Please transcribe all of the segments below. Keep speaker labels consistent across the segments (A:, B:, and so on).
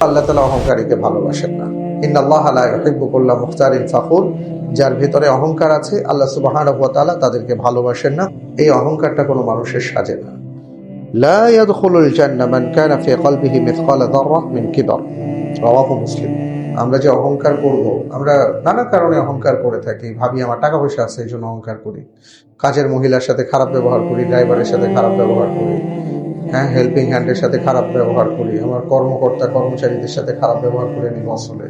A: আল্লাহ তাআলা অহংকারীকে ভালোবাসেন না। ইন্নাল্লাহা লা ইউহিব্বু কুল্লা মুখতারিন ফাখুর। যার ভেতরে অহংকার আছে আল্লাহ সুবহানাহু ওয়া তাআলা তাদেরকে ভালোবাসেন না। এই অহংকারটা কোনো মানুষের সাজে না। লা ইয়াদখুলুল জান্নাহ মান কানা ফি কলবিহি মিসকালা যাররাহ মিন কিবার। রাওয়াহু মুসলিম। আমরা যে অহংকার করব, আমরা নানা কারণে অহংকার করে থাকি। ভাবি আমার টাকা পয়সা আছে, এই জন্য অহংকার করি। কাজের মহিলার সাথে খারাপ ব্যবহার করি, ড্রাইভারের সাথে খারাপ ব্যবহার করি, হেল্পিং হ্যান্ডের সাথে খারাপ ব্যবহার করি, আমার কর্মকর্তা কর্মচারীদের সাথে খারাপ ব্যবহার করে নি বস হলে।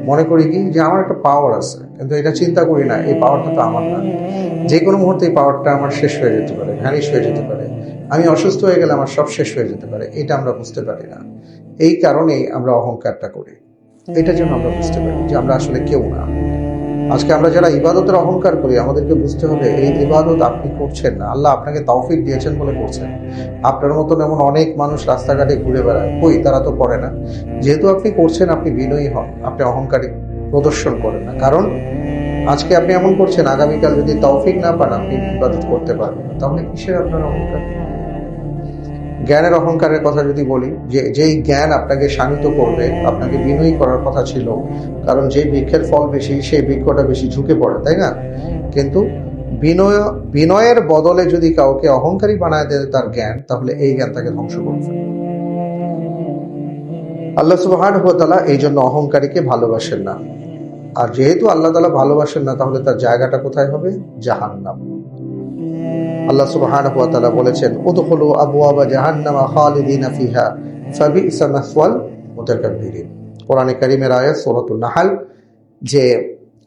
A: মনে করি কি যে আমার একটা পাওয়ার আছে, কিন্তু এটা চিন্তা করি না এই পাওয়ারটা তো আমার না। যে কোনো মুহূর্তে এই পাওয়ারটা আমার শেষ হয়ে যেতে পারে, ভ্যানিশ হয়ে যেতে পারে। আমি অসুস্থ হয়ে গেলে আমার সব শেষ হয়ে যেতে পারে, এটা আমরা বুঝতে পারি না। এই কারণেই আমরা অহংকারটা করি। এটা যেন আমরা বুঝতে পারি যে আমরা আসলে কেউ না। আজকে আমরা যারা ইবাদতের অহংকার করি, আমাদেরকে বুঝতে হবে এই ইবাদত আপনি করছেন না, আল্লাহ আপনাকে তৌফিক দিয়েছেন বলে করছেন। আপনার মতন এমন অনেক মানুষ রাস্তাঘাটে ঘুরে বেড়ায়, কই তারা তো করে না। যেহেতু আপনি করছেন, আপনি বিনয়ী হন, আপনি অহংকারী প্রদর্শন করেন না। কারণ আজকে আপনি এমন করছেন, আগামীকাল যদি তৌফিক না পান আপনি ইবাদত করতে পারবেন না। তাহলে কিসের আপনার অহংকার? জ্ঞানের অহংকারের কথা যদি বলি, যে যেই জ্ঞান আপনাকে শানিত করবে, আপনাকে বিনয়ী করার কথা ছিল। কারণ যে বৃক্ষের ফল বেশি সেই বৃক্ষটা বেশি ঝুঁকে পড়ে, তাই না? কিন্তু বিনয়ের বদলে যদি কাউকে অহংকারী বানায় দেয় তার জ্ঞান, তাহলে এই জ্ঞান তাকে ধ্বংস করবে। আল্লাহ সুবহানাহু ওয়া তাআলা এই জন্য অহংকারীকে ভালোবাসেন না। আর যেহেতু আল্লাহ তাআলা ভালোবাসেন না, তাহলে তার জায়গাটা কোথায় হবে? জাহান্নাম। আল্লাহ সুবহানাহু ওয়া তাআলা বলেছেন, উদখুলু আবওয়াবা জাহান্নামা খালিদিনা ফিহা ফাবিসা মাসওয়াল মুতাকাব্বিরিন। কোরআনে কারীমের আয়াত সূরাতুন নাহল, যে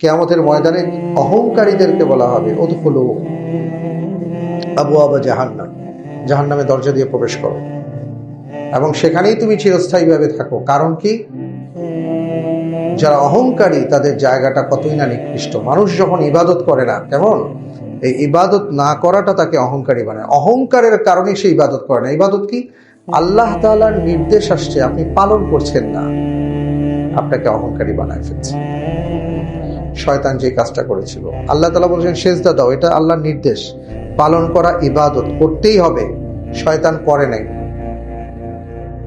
A: কিয়ামতের ময়দানে অহংকারীদেরকে বলা হবে উদখুলু আবওয়াবা জাহান্নাম, জাহান্নামের দরজা দিয়ে প্রবেশ করো এবং সেখানেই তুমি চিরস্থায়ীভাবে থাকো। কারণ কি? যারা অহংকারী তাদের জায়গাটা কতই না নিকৃষ্ট। মানুষ যখন ইবাদত করে না, কেমন এই ইবাদত না করাটা তাকে অহংকারী বানায়। অহংকারের কারণে সে ইবাদত করে না। ইবাদত কি? আল্লাহ তাআলার নির্দেশ আসছে, আপনি পালন করছেন না, আপনাকে অহংকারী বানায় ফেলছে। শয়তান যে কাজটা করেছিল, আল্লাহ তাআলা বলেছেন সেজদা দাও, এটা আল্লাহর নির্দেশ, পালন করা ইবাদত, করতেই হবে। শয়তান করে নাই,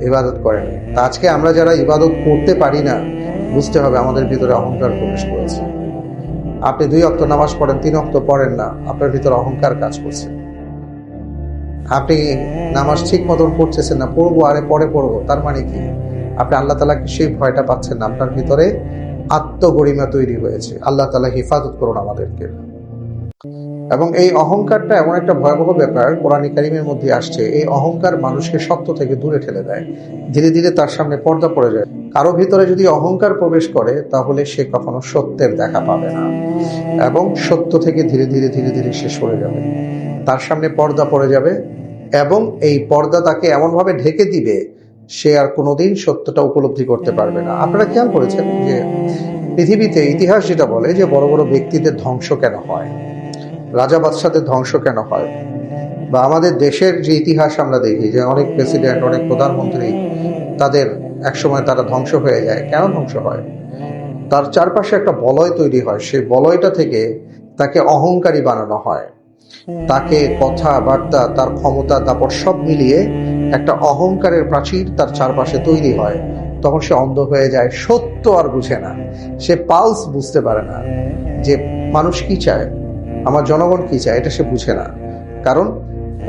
A: ইবাদত করে নাই। তা আজকে আমরা যারা ইবাদত করতে পারি না, বুঝতে হবে আমাদের ভিতরে অহংকার প্রবেশ করেছে। আপনি 2 ওয়াক্ত নামাজ পড়েন, 3 ওয়াক্ত পড়েন না, আপনার ভিতরে অহংকার কাজ করছে। আপনি নামাজ ঠিক মতন পড়তেছেন না, পড়বো আরে পরে পড়বো, তার মানে কি? আপনি আল্লাহ তাআলাকে সেই ভয়টা পাচ্ছেন না, আপনার ভিতরে আত্মগরিমা তৈরি হয়েছে। আল্লাহ তাআলা হেফাজত করুন আমাদেরকে। এবং এই অহংকারটা এমন একটা ভয়াবহ ব্যাপার, কোরআন কারীমের মধ্যে আসছে, এই অহংকার মানুষকে সত্য থেকে দূরে ঠেলে দেয়। ধীরে ধীরে তার সামনে পর্দা পড়ে যায়। কারো ভিতরে যদি অহংকার প্রবেশ করে, তাহলে সে কখনো সত্যের দেখা পাবে না এবং সত্য থেকে ধীরে ধীরে ধীরে ধীরে সে সরে যাবে। তার সামনে পর্দা পড়ে যাবে এবং এই পর্দা তাকে এমনভাবে ঢেকে দিবে, সে আর কোনোদিন সত্যটা উপলব্ধি করতে পারবে না। আপনারা খেয়াল করেছেন যে পৃথিবীতে ইতিহাস যেটা বলে যে বড় বড় ব্যক্তিদের ধ্বংস কেন হয়, রাজা বাদশাদের ধ্বংস কেন হয়, বা আমাদের দেশের যে ইতিহাস আমরা দেখি যে অনেক প্রেসিডেন্ট, অনেক প্রধানমন্ত্রী, তাদের একসময় তারা ধ্বংস হয়ে যায়। কেন ধ্বংস হয়? তার চারপাশে একটা বলয় তৈরি হয়, সেই বলয়টা থেকে তাকে অহংকারী বানানো হয়। তাকে কথাবার্তা, তার ক্ষমতা, তারপর সব মিলিয়ে একটা অহংকারের প্রাচীর তার চারপাশে তৈরি হয়। তখন সে অন্ধ হয়ে যায়, সত্য আর বুঝে না, সে পালস বুঝতে পারে না যে মানুষ কি চায়, আমার জনগণ কি চায়, এটা সে বুঝে না। কারণ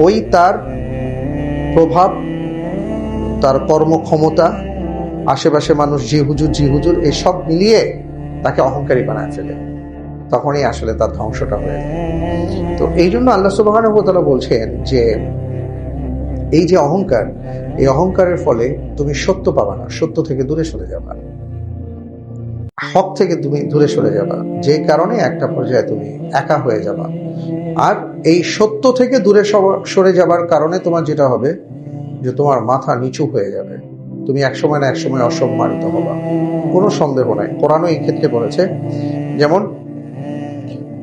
A: ওই তার প্রভাব, তার কর্মক্ষমতা, আশেপাশে মানুষ জি হুজুর এই সব মিলিয়ে তাকে অহংকারী বানায় ফেলে। তখনই আসলে তার ধ্বংসটা হয়ে যায়। তো এই জন্য আল্লাহ সুবহানাহু ওয়া তাআলা বলছেন যে এই যে অহংকার, এই অহংকারের ফলে তুমি সত্য পাবা না, সত্য থেকে দূরে সরে যাবা, হক থেকে তুমি দূরে সরে যাবা, যে কারণে একটা পর্যায়ে তুমি একা হয়ে যাবা। আর এই সত্য থেকে দূরে সরে যাবার কারণে তোমার যেটা হবে যে তোমার মাথা নিচু হয়ে যাবে, তুমি একসময় না একসময় অসম্মানিত হবা, কোনো সন্দেহ নাই। কোরআনও এই ক্ষেত্রে বলেছে, যেমন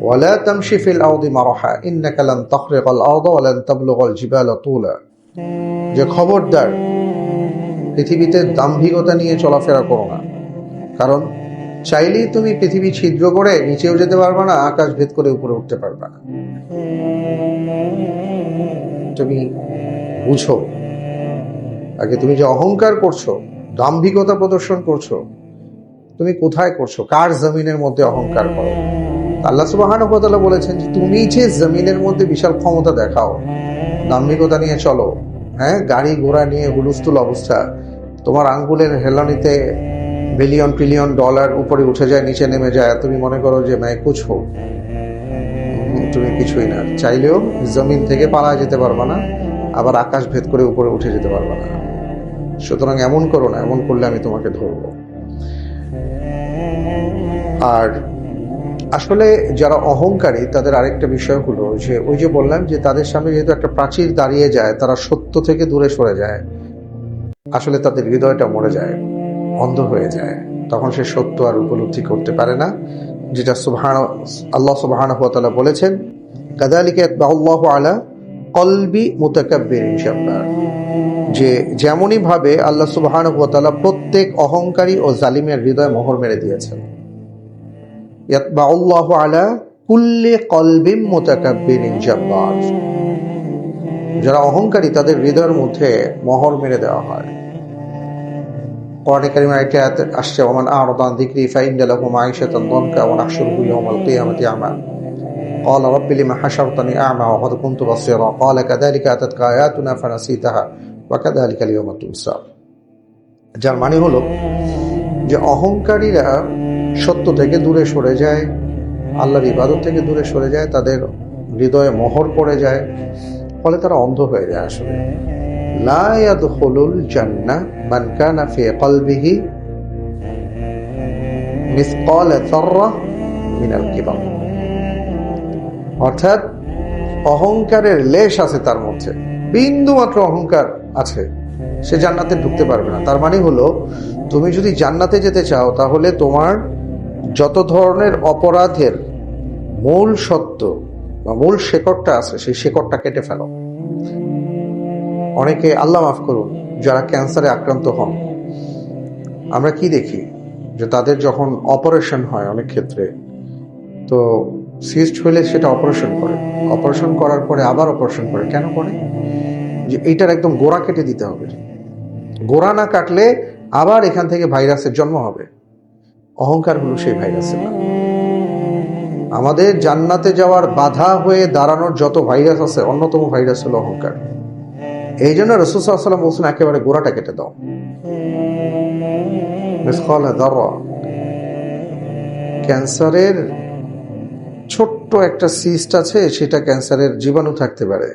A: ওয়ালা তামশি ফিল আরদি মারহা ইন্নাকা লান তাখরিকাল আরদা ওয়া লান তাবলুগাল জিবালা তুলা, যে খবরদার পৃথিবীতে দাম্ভিকতা নিয়ে চলাফেরা করো না। কারণ চাইলেই তুমি পৃথিবী ছিদ্র করে নিচেও যেতে পারবে না, আকাশ ভেদ করে উপরে উঠতে পারবে না। তুমি বুঝো, আগে তুমি যে অহংকার করছো দাম্ভিকতা প্রদর্শন করছো, তুমি কোথায় করছো? কার জমিনের মধ্যে অহংকার করো? আল্লাহ সুবহানাহু ওয়া তাআলা বলেছেন যে তুমি যে জমিনের মধ্যে বিশাল ক্ষমতা দেখাও, দাম্ভিকতা নিয়ে চলো, হ্যাঁ, গাড়ি ঘোড়া নিয়ে হুলস্থুল অবস্থা, তোমার আঙ্গুলের হেলানিতে বিলিয়ন ট্রিলিয়ন ডলার উপরে উঠে যায়, নিচে নেমে যায়, তুমি মনে করো যে मैं कुछ हो, তুমি কিছুই না। চাইলেও জমিন থেকে পালা যেতে পারবা না, আবার আকাশ ভেদ করে উপরে উঠে যেতে পারবা না। সুতরাং এমন করো না, এমন করলে আমি তোমাকে ধরবো। আর আসলে যারা অহংকারী তাদের আরেকটা বিষয় হলো যে ওই যে বললাম যে তাদের সামনে যেহেতু একটা প্রাচীর দাঁড়িয়ে যায়, তারা সত্য থেকে দূরে সরে যায়, আসলে তাদের হৃদয়টা মরে যায়, অন্ধ হয়ে যায়, তখন সে সত্য আর উপলব্ধি করতে পারে না। যেটা আল্লাহ সুবহানাহু ওয়া তাআলা বলেছেন, কাযালিকা ইয়াতবাউল্লাহু আলা কলবি মুতাকাব্বিরিন জাব্বার, যে যেমনই ভাবে আল্লাহ সুবহানাহু ওয়া তাআলা প্রত্যেক অহংকারী ও জালিমের হৃদয়ে মোহর মেরে দিয়েছেন। ইয়াতবাউল্লাহু আলা কুল্লি কলবিন মুতাকাব্বিরিন জাব্বার, যারা অহংকারী তাদের হৃদয়ের মধ্যে মোহর মেরে দেওয়া হয়। কোরআনে কারিমে একটা আয়াত আসছে, ওমান আ'রাদা আন যিকরি ফাইন্না লাহু মাঈশাতান দানকা ওয়া নাহশুরুহু ইয়াওমাল কিয়ামাতি আমা ক্বালা রাব্বি লিমা হাশারতানি আ'মা ওয়া ক্বাদ কুনতু বাসীরা ক্বালা কাযালিকা আতাতকা আয়াতুনা ফানাসিতাহা ওয়া কাযালিকা আল-ইয়াওমা তুনসা। যার মানে হলো যে অহংকারীরা সত্য থেকে দূরে সরে যায়, আল্লাহর ইবাদত থেকে দূরে সরে যায়, তাদের হৃদয়ে মোহর পড়ে যায়, ফলে তারা অন্ধ হয়ে যায়। আসলে লা ইয়াদখুলুল জান্নাহ মান কানা ফি কলবিহি মিসকাল যাররা মিনাল কিবার, অর্থাৎ অহংকারের লেশ আছে তার মধ্যে, বিন্দু মাত্র অহংকার আছে, সে জান্নাতে ঢুকতে পারবে না। তার মানে হলো তুমি যদি জান্নাতে যেতে চাও তাহলে তোমার যত ধরনের অপরাধের মূল সত্য বা মূল শেকড়টা আছে সেই শেকড়টা কেটে ফেলো। অনেকে, আল্লাহ মাফ করুন, যারা ক্যান্সারে আক্রান্ত হন, আমরা কি দেখি যে তাদের যখন অপারেশন হয় অনেক ক্ষেত্রে, তো সিস্ট হলে সেটা অপারেশন করে, অপারেশন করার পরে আবার অপারেশন করে। কেন করে? যে এইটার একদম গোড়া কেটে দিতে হবে, গোড়া না কাটলে আবার এখান থেকে ভাইরাসের জন্ম হবে। অহংকার হলো সেই ভাইরাসের নাম। আমাদের জান্নাতে যাওয়ার বাধা হয়ে দাঁড়ানোর যত ভাইরাস আছে, অন্যতম ভাইরাস হলো অহংকার। এই জন্য রাসূল সাল্লাল্লাহু আলাইহি ওয়াসাল্লাম বলছেন একেবারে গোড়াটা কেটে দাও। মিসকাল যাররা, ক্যান্সারের ছোট্ট একটা সিস্ট আছে, সেটা ক্যান্সারের জীবাণু থাকতে পারে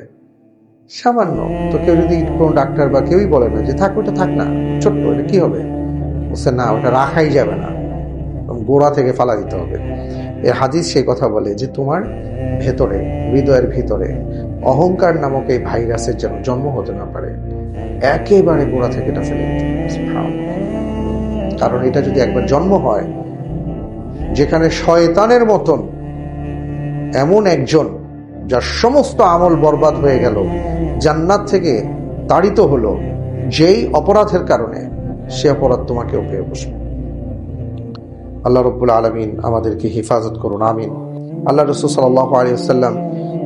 A: সামান্য, তো কেউ যদি কোনো ডাক্তার বা কেউই বলে না যে থাক, ওটা থাক না, ছোট্ট, এটা কি হবে, বলছে না, ওটা রাখাই যাবে না, গোড়া থেকে ফালা দিতে হবে। এই হাদিস সেই কথা বলে যে তোমার ভেতরে, হৃদয়ের ভিতরে অহংকার নামক এই ভাইরাসের যেন জন্ম হতে না পারে, একেবারে গোড়া থেকে এটা ফেলে দিতে হবে। কারণ এটা যদি একবার জন্ম হয়, যেখানে শয়তানের মতন এমন একজন যার সমস্ত আমল বরবাদ হয়ে গেল, জান্নাত থেকে তাড়িত হলো যেই অপরাধের কারণে, সে অপরাধ তোমাকেও পেয়ে বসবে। আল্লাহ রাব্বুল আলামিন আমাদেরকে হেফাজত করুন, আমিন। আল্লাহ রাসূল সাল্লাল্লাহু আলাইহি ওয়াসাল্লাম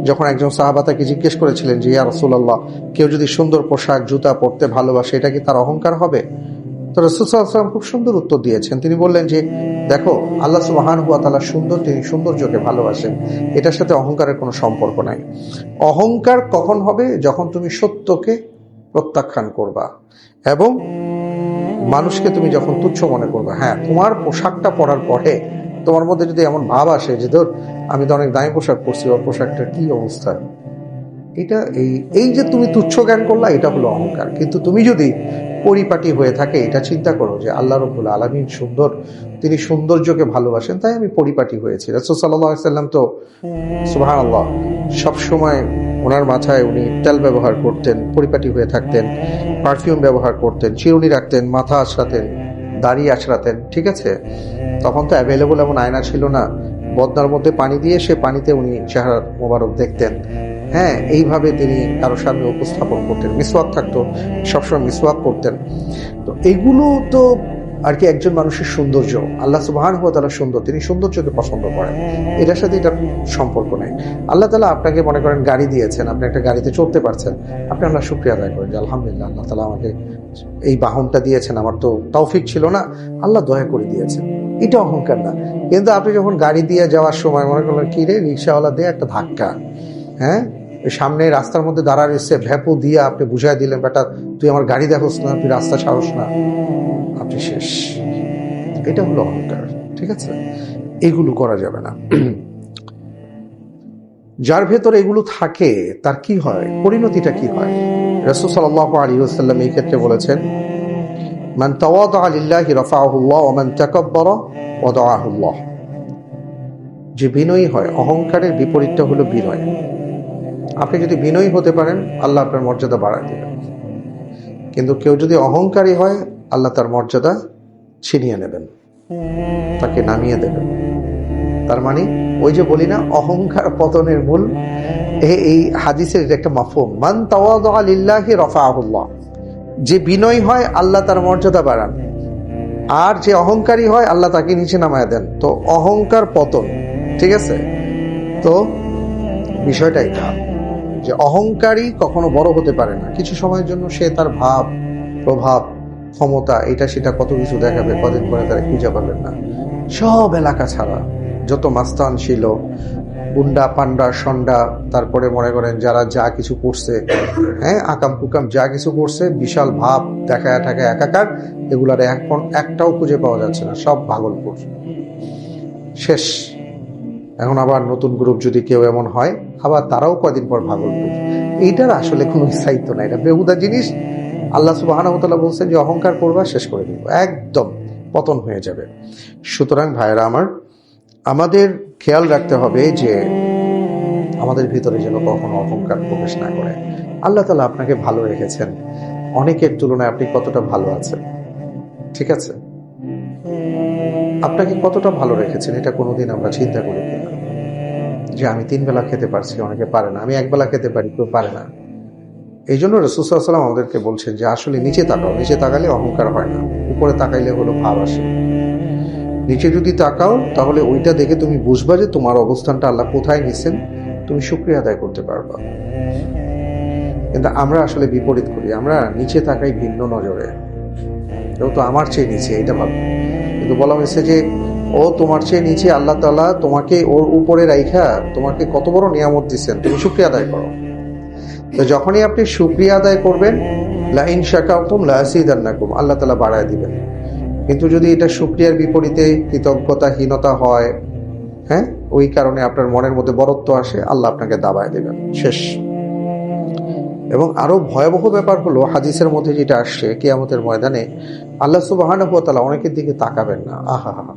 A: যখন একজন সাহাবা তাকে জিজ্ঞেস করেছিলেন যে ইয়া রাসূলুল্লাহ, কেউ যদি সুন্দর পোশাক জুতা পরতে ভালোবাসে, এটা কি তার অহংকার হবে? তো রাসূল সাল্লাল্লাহু আলাইহি ওয়াসাল্লাম খুব সুন্দর উত্তর দিয়েছেন। তিনি বললেন যে দেখো, আল্লাহ সুবহানাহু ওয়া তাআলা সুন্দর, তিনি সৌন্দর্যকে ভালোবাসেন, এটার সাথে অহংকারের কোনো সম্পর্ক নাই। অহংকার কখন হবে? যখন তুমি সত্যকে প্রত্যাখ্যান করবা এবং মানুষকে তুমি যখন তুচ্ছ মনে করবে। হ্যাঁ, তোমার পোশাকটা পরার পরে তোমার মধ্যে যদি এমন ভাব আসে যে ধর আমি তো অনেক দামি পোশাক পরছি, ওর পোশাকটার কি অবস্থা, এটা এই যে তুমি তুচ্ছ জ্ঞান করলা, এটা হলো অহংকার। কিন্তু তুমি যদি পরিপাটি হয়ে থাকে, এটা চিন্তা করো যে আল্লাহ রাব্বুল আলামিন সুন্দর, তিনি সৌন্দর্যকে ভালোবাসেন, তাই আমি পরিপাটি হয়েছি। রাসূল সাল্লাল্লাহু আলাইহি ওয়াসাল্লাম তো সুবহানাল্লাহ সবসময় ওনার মাথায় উনি তেল ব্যবহার করতেন, পরিপাটি হয়ে থাকতেন, পারফিউম ব্যবহার করতেন, চিরুনি রাখতেন, মাথা আঁচড়াতেন, দাড়ি আঁচড়াতেন, ঠিক আছে? তখন তো অ্যাভেলেবল এমন আয়না ছিল না, বদনার মধ্যে পানি দিয়ে সে পানিতে উনি চেহারা মোবারক দেখতেন। হ্যাঁ, এইভাবে তিনি কারোর সামনে উপস্থাপন করতেন। মিসওয়াক থাকতো, সবসময় মিসওয়াক করতেন। তো এগুলো তো আর কি একজন মানুষের সৌন্দর্য, আল্লাহ সুবহানাহু ওয়া তাআলা সুন্দর, তিনি সৌন্দর্যকে পছন্দ করেন, এটার সাথে এটার সম্পর্ক নেই। আল্লাহ তাআলা আপনাকে মনে করেন গাড়ি দিয়েছেন, আপনি একটা গাড়িতে চড়তে পারছেন, আপনি আল্লাহ শুকরিয়া আদায় করেন যে আলহামদুলিল্লাহ আল্লাহ তাআলা আমাকে এই বাহনটা দিয়েছেন, আমার তো তৌফিক ছিল না, আল্লাহ দয়া করে দিয়েছেন, এটা অহংকার না। কিন্তু আপনি যখন গাড়ি দিয়ে যাওয়ার সময় মনে করলেন কি রে, রিক্সাওয়ালা দিয়ে একটা ধাক্কা, হ্যাঁ, সামনে রাস্তার মধ্যে দাঁড়া রয়েছে, ভ্যাপু দিয়ে আপনি বুঝাই দিলেন বেটা তুই আমার গাড়ি দেখোস না, তুই রাস্তা ছাড়োস না, আপনি শেষ। এটা হলো অহংকার, ঠিক আছে? এগুলো করা যাবে না। যার ভেতরে এগুলো থাকে তার কি হয়, পরিণতিটা কি হয়? রাসূল সাল্লাল্লাহু আলাইহি ওয়াসাল্লাম এই ক্ষেত্রে বলেছেন, মান তাওয়াদা লিল্লাহি রাফাআহু আল্লাহ ওয়া মান তাকাব্বারা ওয়াদাআহু আল্লাহ। যে বিনয়ী হয়, অহংকারের বিপরীতটা হলো বিনয়। আপনি যদি বিনয়ী হতে পারেন, আল্লাহ আপনার মর্যাদা বাড়ায় দেবেন। কিন্তু কেউ যদি অহংকারী হয়, আল্লাহ তার মর্যাদা ছিনিয়ে নেবেন, তাকে নামিয়ে দেবেন। তার মানে ওই যে বলি না, অহংকার পতনের মূল। এই হাদিসের একটা মাফহুম, মান তাওয়াদা লিল্লাহি রাফাআহু আল্লাহ। যে বিনয়ী হয়, আল্লাহ তার মর্যাদা বাড়ান, আর যে অহংকারী হয়, আল্লাহ তাকে নিচে নামায় দেন। তো অহংকার পতন, ঠিক আছে? তো বিষয়টা এটা যে অহংকারী কখনো বড় হতে পারে না। কিছু সময়ের জন্য সে তার ভাব, প্রভাব, ক্ষমতা, এটা সেটা কত কিছু দেখাবে, কদিন পরে তারা খুঁজে পাবেন না। সব এলাকা ছাড়া যত মাস্তান ছিল, গুন্ডা পান্ডা সন্ডা, তারপরে মনে করেন যারা যা কিছু করছে, হ্যাঁ, আকাম কুকাম যা কিছু করছে, বিশাল ভাব দেখায় ঠাকায় একাকার, এগুলার এখন একটাও খুঁজে পাওয়া যাচ্ছে না, সব ভাগলপুর শেষ। এখন আবার নতুন গ্রুপ যদি কেউ এমন হয়, আবার তারাও কদিন পর ভাগলপুর। এইটার আসলে কোনো স্থায়িত্ব নাই, এটা বেহুদা জিনিস। আল্লাহ সুবহানাহু ওয়া তাআলা বলছেন যে অহংকার করবা, শেষ করে দিব, একদম পতন হয়ে যাবে। সুতরাং ভাইরা আমার, আমাদের খেয়াল রাখতে হবে যে আমাদের ভিতরে যেন কখনো অহংকার প্রবেশ না করে। আল্লাহ তাআলা আপনাকে ভালো রেখেছেন, অনেকের তুলনায় আপনি কতটা ভালো আছেন, ঠিক আছে? আপনাকে কতটা ভালো রেখেছেন এটা কোনোদিন আমরা চিন্তা করি কিনা? যে আমি 3 বেলা খেতে পারছি, অনেকে পারে না, আমি 1 বেলা খেতে পারি, কেউ পারে না। এই জন্য রাসূল সাল্লাল্লাহু আলাইহি ওয়াসাল্লাম আমাদেরকে বলছেন যে আসলে নিচে তাকাও, নিচে তাকালে অহংকার হয় না, উপরে তাকাইলে হলো ভাব আসে। নিচে যদি তাকাও তাহলে ওইটা দেখে তুমি বুঝবা যে তোমার অবস্থানটা আল্লাহ কোথায় নিছেন, তুমি শুকরিয়া আদায় করতে পারবা। কিন্তু আমরা আসলে বিপরীত করি, আমরা নিচে তাকাই ভিন্ন নজরে, কেউ তো আমার চেয়ে নিচে, এটা ভাবো। কিন্তু বলা হয়েছে যে ও তোমার চেয়ে নিচে, আল্লাহ তাআলা তোমাকে ওর উপরে রাইখা তোমাকে কত বড় নিয়ামত দিচ্ছেন, তুমি শুকরিয়া আদায় করো। তো যখনই আপনি শুকরিয়া আদায় করবেন, লা ইন শাকারতুম লা আযীদান্নাকুম, আল্লাহ তাআলা বাড়ায় দিবেন। কিন্তু যদি এটা শুকরিয়ার বিপরীতে কৃতজ্ঞতাহীনতা হয়, হ্যাঁ, ওই কারণে আপনার মনের মধ্যে বরত্ব আসে, আল্লাহ আপনাকে দাবায় দেবেন, শেষ। এবং আরো ভয়াবহ ব্যাপার হলো, হাদিসের মধ্যে যেটা আসছে, কিয়ামতের ময়দানে আল্লাহ সুবহানাহু ওয়া তাআলা অনেকের দিকে তাকাবেন না। আহা হা,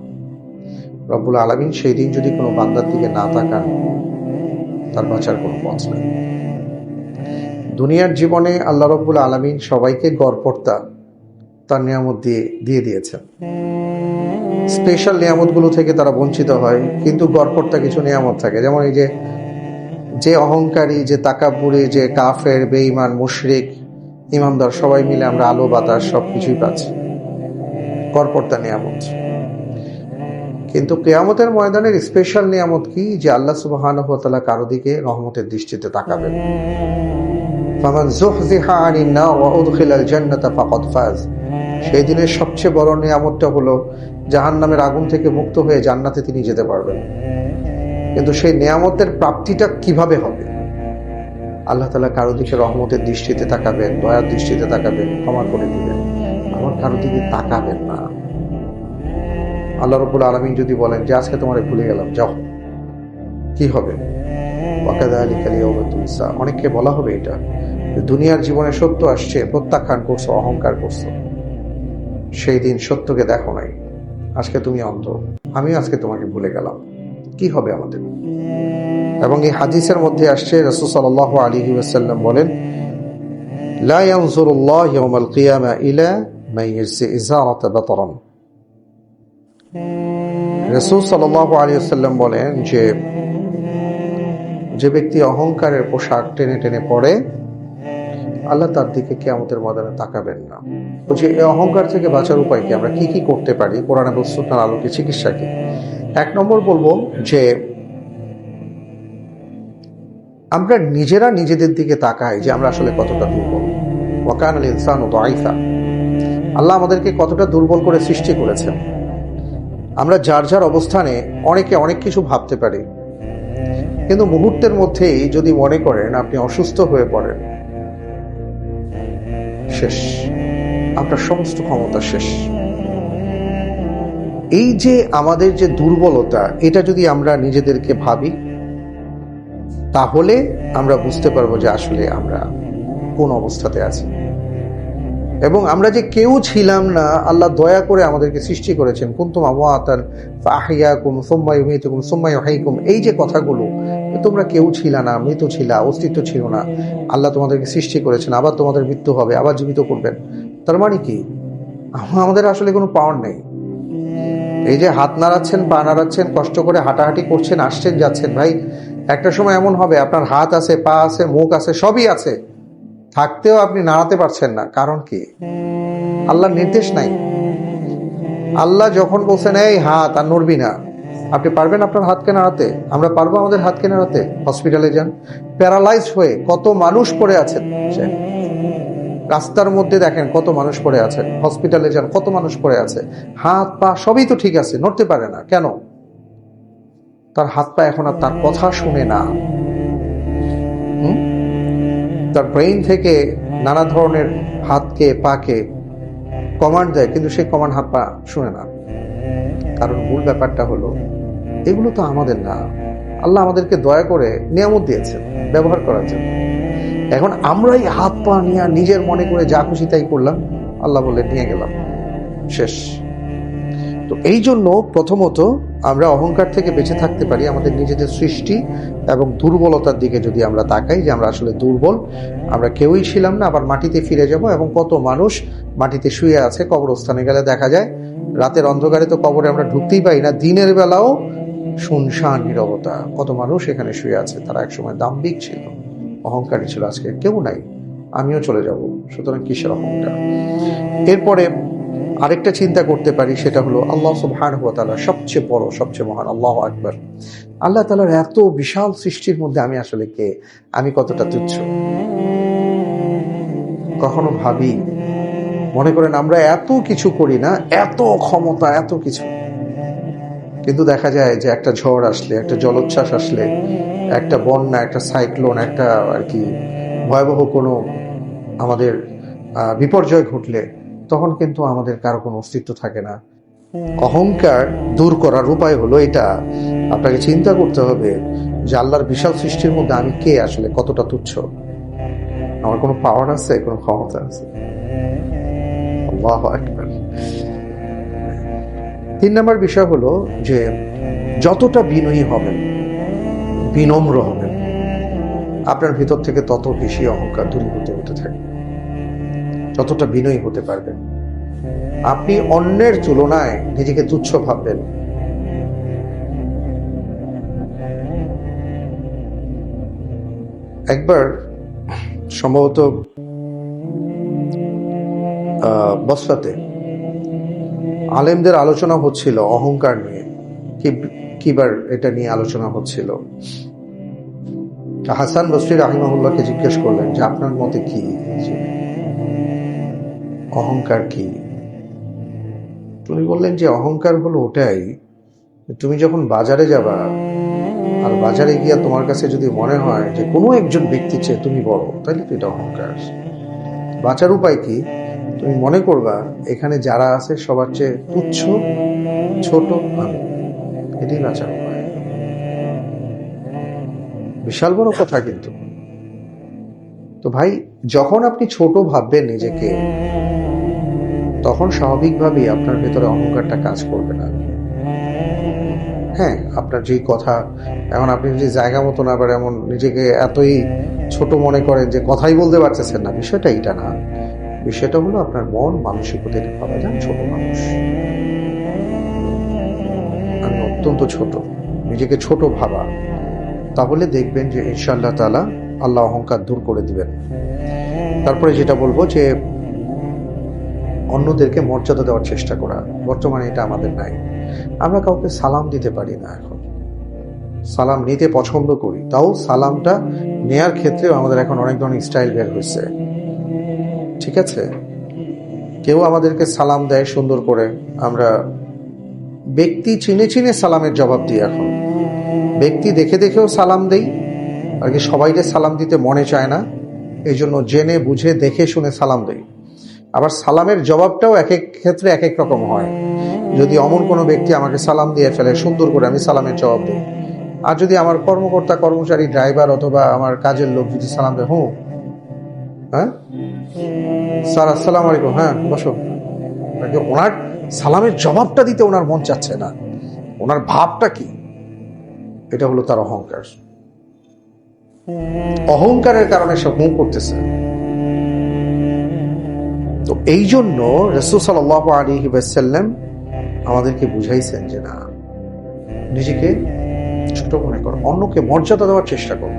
A: রব্বুল আলামিন সেই দিন যদি কোনো বান্দার দিকে না তাকান, তার বাঁচার কোনো পথ নেই। দুনিয়ার জীবনে আল্লাহ রব্বুল আলামিন সবাইকে গড়পড়তা তার নিয়ামত দিয়ে দিয়েছেন। স্পেশাল নিয়ামতগুলো থেকে তারা বঞ্চিত হয়, কিন্তু গড়পড়তা কিছু নিয়ামত থাকে। যেমন এই যে অহংকারী, যে তাকাব্বুরি, যে কাফের, বেঈমান, মুশরিক, ইমানদার, সবাই মিলে আমরা আলো বাতাস সবকিছুই পাচ্ছি, গড়পড়তা নিয়ামত। কিন্তু কিয়ামতের ময়দানের স্পেশাল নিয়ামত কি? যে আল্লাহ সুবহানাহু ওয়া তাআলা কারো দিকে রহমতের দৃষ্টিতে তাকাবেন। ফামান যুহযিহা আনিন নার ওয়া উদখিলাল জান্নাতা ফাকাদ ফাজ। সেই দিনের সবচেয়ে বড় নিয়ামতটা হলো জাহান্নামের আগুন থেকে মুক্ত হয়ে জান্নাতে তিনি যেতে পারবেন। কিন্তু সেই নিয়ামতের প্রাপ্তিটা কিভাবে হবে? আল্লাহ তাআলা কারো দিকে রহমতের দৃষ্টিতে তাকাবেন, দয়ার দৃষ্টিতে তাকাবেন, ক্ষমা করে দিবেন। আমার কারো দিকে তাকাবেন না। আল্লাহ রাব্বুল আলামিন যদি বলেন যে আজকে তোমারে ভুলে গেলাম, যাও, কি হবে? ওয়াকাযালিকাল ইয়াওমা তুনসা। অনেককে বলা হবে এটা, দুনিয়ার জীবনে সত্য আসছে, প্রত্যাখ্যান করছো, অহংকার করছো, সেই দিন সত্যকে দেখো নাই, আজকে তুমি অন্ধ, আমিও আজকে তোমাকে ভুলে গেলাম, কি হবে আমাদের? এবং এই হাদিসের মধ্যে আসছে, রাসূল সাল্লাল্লাহু আলাইহি ওয়াসাল্লাম বলেন, লা ইয়ানজুরুল্লাহু ইয়াওমাল কিয়ামা ইলা মান ইয়ারসি ইজারাতা বাতরান। রাসূল সাল্লাল্লাহু আলাইহি ওয়াসাল্লাম বলেন যে ব্যক্তি অহংকারের পোশাক টেনে টেনে পড়ে, আল্লাহ তার দিকে কিয়ামতের ময়দানে তাকাবেন না। বলছি এই অহংকার থেকে বাঁচার উপায় কি, আমরা কি কি করতে পারি কোরআন এবং সুন্নাহর আলোকে, চিকিৎসা কি? 1 নম্বর বলবো যে আমরা নিজেরা নিজেদের দিকে তাকাই যে আমরা আসলে কতটা দুর্বল। ওয়া কানাল ইনসানু দাঈফা, আল্লাহ আমাদেরকে কতটা দুর্বল করে সৃষ্টি করেছেন। আমরা যার যার অবস্থানে অনেকে অনেক কিছু ভাবতে পারি, কিন্তু মুহূর্তের মধ্যেই যদি মনে করেন আপনি অসুস্থ হয়ে পড়েন, শেষ, আপনার সমস্ত ক্ষমতা শেষ। এই যে আমাদের যে দুর্বলতা, এটা যদি আমরা নিজেদেরকে ভাবি, তাহলে আমরা বুঝতে পারবো যে আসলে আমরা কোন অবস্থাতে আছি। এবং আমরা যে কেউ ছিলাম না, আল্লাহ দয়া করে আমাদেরকে সৃষ্টি করেছেন। কুনতুম আমওয়াতান ফাআহইয়াকুম সুম্মা ইউমীতুকুম সুম্মা ইউহয়িকুম, এই যে কথাগুলো, তোমরা কেউ ছিল না, মৃত ছিলা, অস্তিত্ব ছিল না, আল্লাহ তোমাদেরকে সৃষ্টি করেছেন, আবার তোমাদের মৃত্যু হবে, আবার জীবিত করবেন। তার মানে কি, আমাদের আসলে কোনো পাওয়ার নেই। এই যে হাত নাড়াচ্ছেন, পা নাড়াচ্ছেন, কষ্ট করে হাঁটাহাঁটি করছেন, আসছেন যাচ্ছেন, ভাই একটা সময় এমন হবে আপনার হাত আছে, পা আছে, মুখ আছে, সবই আছে, থাকতেও আপনি নাড়াতে পারছেন না। কারণ কি? আল্লাহর নির্দেশ নাই। আল্লাহ যখন বলছেন এই হাত আর নড়বি না, আপনি পারবেন আপনার হাতকে নাড়াতে? আমরা পারবো আমাদের হাতকে নাড়াতে? হসপিটালে যান, প্যারালাইজড হয়ে কত মানুষ পড়ে আছেন, রাস্তার মধ্যে দেখেন কত মানুষ পড়ে আছে, হসপিটালে যান কত মানুষ পড়ে আছে, হাত পা সবই তো ঠিক আছে, নড়তে পারে না। কেন? তার হাত পা এখন আর তার কথা শুনে না। তার ব্রেইন থেকে নানা ধরনের হাতকে পাকে কমান্ড দেয়, কিন্তু সেই কমান্ড হাত পা শুনে না। কারণ মূল ব্যাপারটা হলো এগুলো তো আমাদের না, আল্লাহ আমাদেরকে দয়া করে নিয়ামত দিয়েছেন ব্যবহার করার জন্য। এখন আমরাই হাত পা নিয়ে নিজের মনে করে যা খুশি তাই করলাম, আল্লাহ বলে নিয়ে গেলাম, শেষ। তো এই জন্য প্রথমত আমরা অহংকার থেকে বেঁচে থাকতে পারি আমাদের নিজেদের সৃষ্টি এবং দুর্বলতার দিকে যদি আমরা তাকাই, যে আমরা আসলে দুর্বল, আমরা কেউই ছিলাম না, আবার মাটিতে ফিরে যাব। এবং কত মানুষ মাটিতে শুয়ে আছে, কবরস্থানে গেলে দেখা যায় রাতের অন্ধকারে তো কবরে আমরা ঢুকতেই পাই না, দিনের বেলাও শুনশান নীরবতা, কত মানুষ এখানে শুয়ে আছে। তারা একসময় দাম্ভিক ছিল, অহংকারী ছিল, আজকে কেউ নাই, আমিও চলে যাব। সুতরাং কিসের অহংকার? এরপরে আরেকটা চিন্তা করতে পারি, সেটা হলো আল্লাহ সুবহানাহু ওয়া তাআলা সবচেয়ে বড়, সবচেয়ে মহান। আল্লাহু আকবার। আল্লাহ তাআলার এত বিশাল সৃষ্টির মধ্যে আমি আসলে কে, আমি কতটা তুচ্ছ। কখনো ভাবি, মনে করেন আমরা এত কিছু করি না, এত ক্ষমতা, এত কিছু, কিন্তু দেখা যায় যে একটা ঝড় আসলে, একটা জলোচ্ছ্বাস আসলে, একটা বন্যা, একটা সাইক্লোন, একটা আর কি ভয়াবহ কোনো আমাদের বিপর্যয় ঘটলে, তখন কিন্তু আমাদের কারো কোনো অস্তিত্ব থাকে না। অহংকার দূর করার উপায় হলো এটা, আপনাকে চিন্তা করতে হবে যে আল্লাহর বিশাল সৃষ্টির মধ্যে আমি কে, আসলে কতটা তুচ্ছ। আমার কোনো পাওয়ার আছে, কোনো ক্ষমতা আছে? আল্লাহু আকবার। 3 নম্বর বিষয় হলো যে যতটা বিনয়ী হবেন, বিনম্র হবেন, আপনার ভিতর থেকে তত বেশি অহংকার দূরীভূত হতে থাকবে। যতটা বিনয়ী হতে পারবেন, আপনি অন্যের তুলনায় নিজেকে তুচ্ছ ভাববেন। একবার সম্ভবত বসরাতে আলেমদের আলোচনা হচ্ছিল অহংকার নিয়ে, কিবার এটা নিয়ে আলোচনা হচ্ছিল। হাসান বসরি রাহিমাহুল্লাহকে জিজ্ঞেস করলেন যে আপনার মতে কি, অহংকার কি? তুমি বললেন যে অহংকার হলো ওটাই, তুমি যখন বাজারে যাবা, আর বাজারে গিয়া তোমার কাছে যদি মনে হয় যে কোনো একজন ব্যক্তির চেয়ে তুমি বড়, তাহলে তো এটা অহংকার। বাঁচার উপায় কি? তুমি মনে করবা এখানে যারা আছে সবার চেয়ে তুচ্ছ, ছোট আমি, এটাই বাঁচার উপায়। বিশাল বড় কথা কিন্তু। তো ভাই, যখন আপনি ছোট ভাববেন নিজেকে, তখন স্বাভাবিকভাবেই আপনার ভেতরে অহংকারটা কাজ করবে না। হ্যাঁ, আপনার যেই কথা, এখন আপনি যদি জায়গা মতো না পারে এমন নিজেকে এতই ছোট মনে করেন যে কথাই বলতে পারতেছেন না, বিষয়টা এটা না। বিষয়টা হলো আপনার মন মানসিকতা ভাবা যান ছোট মানুষ, আমি অত্যন্ত ছোট, নিজেকে ছোট ভাবা। তাহলে দেখবেন যে ইনশাআল্লাহ তাআলা আল্লাহ অহংকার দূর করে দিবেন। তারপরে যেটা বলবো যে অন্যদেরকে মর্যাদা দেওয়ার চেষ্টা করা, বর্তমানে এটা আমাদের নাই। আমরা কাউকে সালাম দিতে পারি না এখন, সালাম নিতে পছন্দ করি, তাও সালামটা নেয়ার ক্ষেত্রেও আমাদের এখন অনেক ধরনের স্টাইল বের হয়েছে, ঠিক আছে? কেউ আমাদেরকে সালাম দেয় সুন্দর করে, আমরা ব্যক্তি চিনে চিনে সালামের জবাব দিই। এখন ব্যক্তি দেখে দেখেও সালাম দেই, আর কি সবাইকে সালাম দিতে মনে চায় না, এই জন্য জেনে বুঝে দেখে শুনে সালাম দেই। আবার সালামের জবাবটাও এক এক ক্ষেত্রে এক এক রকম হয়। যদি অমন কোনো ব্যক্তি আমাকে সালাম দিয়ে ফেলে সুন্দর করে, আমি সালামের জবাব দিই। আর যদি আমার কর্মকর্তা, কর্মচারী, ড্রাইভার অথবা আমার কাজের লোক যদি সালাম দেয়, হ্যাঁ স্যার আসসালামু আলাইকুম, হ্যাঁ বসো, ওনার সালামের জবাবটা দিতে ওনার মন চাচ্ছে না, ওনার ভাবটা কি? এটা হলো তার অহংকার। অহংকারের কারণে সে করতেছে। তো এই জন্য রাসূল সাল্লাল্লাহু আলাইহি ওয়াসাল্লাম আমাদেরকে বুঝাইছেন যে না, নিজেকে ছোট মনে করো, অন্যকে মর্যাদা দেওয়ার চেষ্টা করো।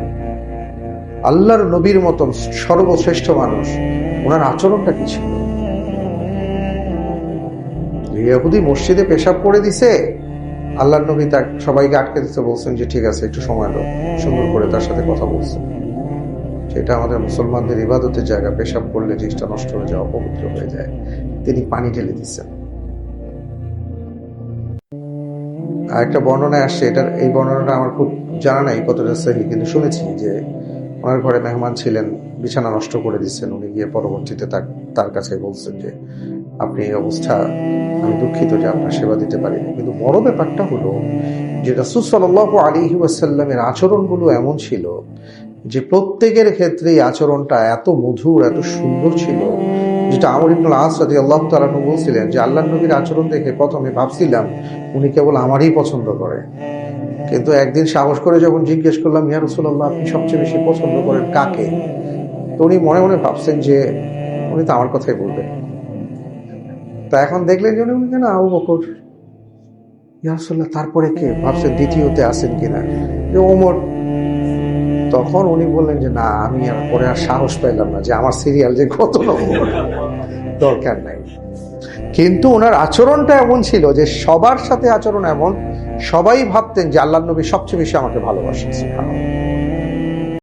A: আল্লাহর নবীর মতন সর্বশ্রেষ্ঠ মানুষ, ওনার আচরণটা কি ছিল? ইহুদি মসজিদে পেশাব করে দিছে, আল্লাহর নবী তার সবাইকে আটকে দিতে বলছেন যে ঠিক আছে একটু সময় দাও, সুন্দর করে তার সাথে কথা বলছেন। সেটা আমাদের মুসলমানদের ইবাদতের জায়গা, পেশাব করলে জিনিসটা নষ্ট হয়ে যায়, অপবিত্র হয়ে যায়, তিনি পানি ঢেলে দিচ্ছেন। আর একটা বর্ণনায় আসছে, এটার এই বর্ণনাটা আমার খুব জানা নাই কতটা সহি, কিন্তু শুনেছি যে ওনার ঘরে মেহমান ছিলেন, বিছানা নষ্ট করে দিচ্ছেন, উনি গিয়ে পরবর্তীতে তার কাছে বলছেন যে আপনি এই অবস্থা, আমি দুঃখিত যে আপনার সেবা দিতে পারিনি। কিন্তু বড় ব্যাপারটা হলো যে রাসূল সাল্লাল্লাহু আলাইহি ওয়াসাল্লামের আচরণগুলো এমন ছিল যে প্রত্যেকের ক্ষেত্রে এই আচরণটা এত মধুর, এত সুন্দর ছিল, যেটা আমর ইবনুল আস রাদিয়াল্লাহু তাআলা আনহু বলছিলেন যে আল্লাহর নবীর আচরণ দেখে প্রথমে ভাবছিলাম উনি কেবল আমারই পছন্দ করে, কিন্তু একদিন সাহস করে যখন জিজ্ঞেস করলাম ইয়া রাসূলুল্লাহ আপনি সবচেয়ে বেশি পছন্দ করেন কাকে, তো উনি মনে মনে ভাবছেন যে উনি তো আমার কথাই বলবেন। তা এখন দেখলেন যে উনি কেন আবু বকর, ইয়া রাসূলুল্লাহ তারপরে কে, ভাবছেন দ্বিতীয়তে আছেন কিনা, যে ওমর। তখন উনি বললেন যে না, আমি আর পরে আর সাহস পাইলাম না যে আমার সিরিয়াল যে কত নম্বর, দরকার নাই। কিন্তু ওনার আচরণটা এমন ছিল যে সবার সাথে আচরণ এমন, সবাই ভাবতেন যে আল্লাহর নবী সবচেয়ে বেশি আমাকে ভালোবাসেন।